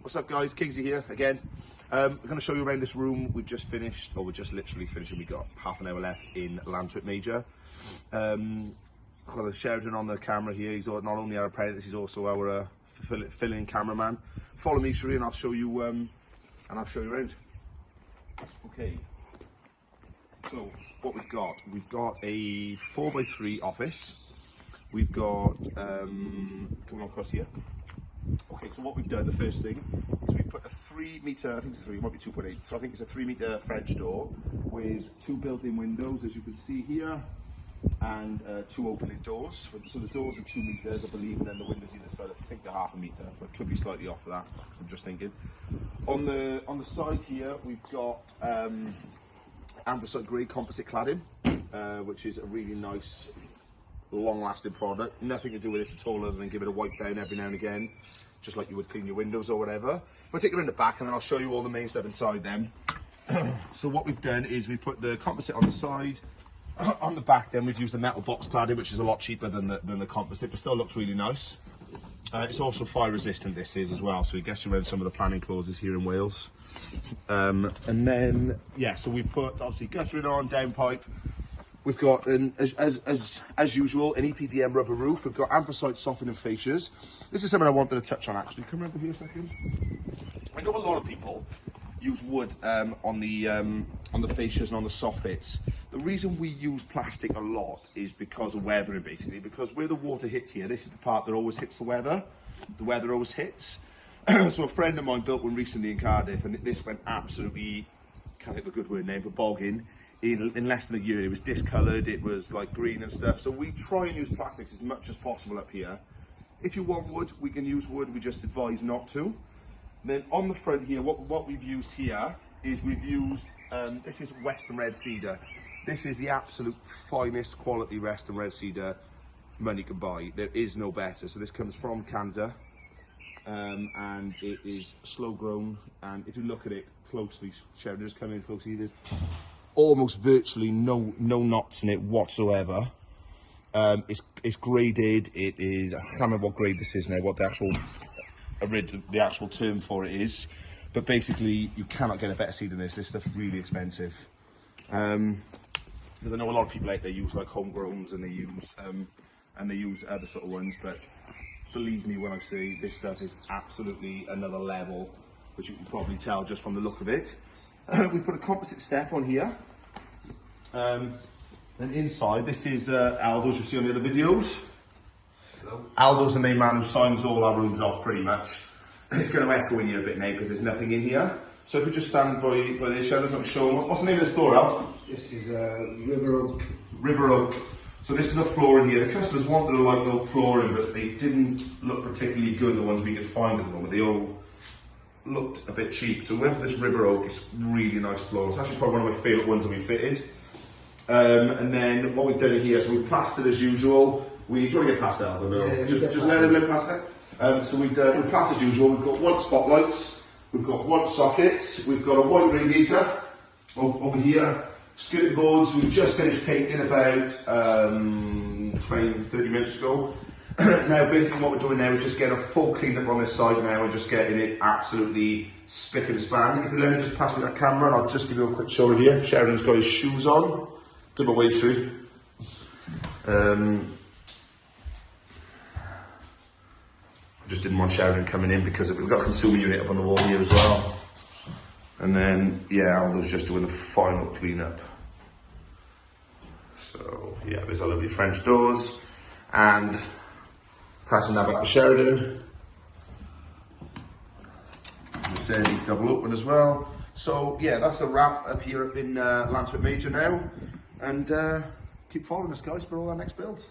What's up guys, Kingsy here again. I'm going to show you around this room. We've just finished, or we're just literally finishing. We've got half an hour left in Lantwick Major. I've got Sheridan on the camera here. He's not only our apprentice, he's also our fill-in cameraman. Follow me, Sheree, and I'll show you around. Okay, so what we've got a 4x3 office. We've got, come on across here. Okay, so what we've done, the first thing, is we put a 3 metre, I think it's a 3, it might be 2.8, so I think it's a 3 metre French door with 2 built-in windows, as you can see here, and 2 opening doors. So the doors are 2 metres, I believe, and then the windows either side, I think they're half a metre, but it could be slightly off of that, I'm just thinking. On the side here, we've got anthracite grey composite cladding, which is a really nice, long-lasting product. Nothing to do with this at all other than give it a wipe down every now and again, just like you would clean your windows or whatever. We'll take it in the back and then I'll show you all the main stuff inside then. So what we've done is we put the composite on the side. On the back then we've used the metal box cladding, which is a lot cheaper than the composite, but still looks really nice. It's also fire resistant, this is as well, so it gets you around some of the planning clauses here in Wales. And then, yeah, so we've put obviously guttering on, downpipe. We've got, as usual, an EPDM rubber roof. We've got anthracite softening fascias. This is something I wanted to touch on actually. Come over here a second. I know a lot of people use wood on the fascias and on the soffits. The reason we use plastic a lot is because of weathering, basically. Because where the water hits here, this is the part that always hits the weather. The weather always hits. So a friend of mine built one recently in Cardiff, and this went absolutely, can't think of a good word name, but bogging. In less than a year. It was discoloured, it was like green and stuff. So we try and use plastics as much as possible up here. If you want wood, we can use wood, we just advise not to. Then on the front here, what we've used here is we've used, this is Western Red Cedar. This is the absolute finest quality Western Red Cedar money can buy. There is no better. So this comes from Canada, and it is slow grown. And if you look at it closely, Sheridan, just come in closely, there's almost virtually no knots in it whatsoever. It's graded. It is, I can't remember what grade this is now, what the actual term for it is, but basically you cannot get a better seed than this. This stuff's really expensive. Because I know a lot of people out there use like homegrowns and they use other sort of ones, but believe me when I say this stuff is absolutely another level, which you can probably tell just from the look of it. We put a composite step on here. And inside, this is Aldo's, you'll see on the other videos. Hello. Aldo's the main man who signs all our rooms off pretty much. It's going to echo in here a bit now because there's nothing in here. So if we just stand by this, Sheridan's going to show them. What's the name of this floor, Al? This is River Oak. River Oak. So this is a floor in here. The customers wanted a light oak flooring, but they didn't look particularly good, the ones we could find at the moment. They all looked a bit cheap, so we went for this River Oak. It's really nice floor. It's actually probably one of my favourite ones that we fitted. And then what we've done here, so we've plastered as usual. Do you want to get past that, Aldo? No? Yeah, just let him past it. So we've plastered as usual. We've got white spotlights, we've got white sockets, we've got a white radiator over here. Skirting boards, we've just finished painting about 20-30 minutes ago. Now basically what we're doing now is just getting a full clean up on this side now and just getting it absolutely spick and span. If you let me just pass me that camera and I'll just give you a quick show of here. Sheridan's got his shoes on. Give him a wave through. I just didn't want Sheridan coming in because we've got a consumer unit up on the wall here as well. And then, yeah, Aldo's just doing the final clean up. So, yeah, there's our lovely French doors. And passing that back to Sheridan. As I said, he's double open as well. So yeah, that's a wrap up here in Lantwick Major now. And keep following us guys for all our next builds.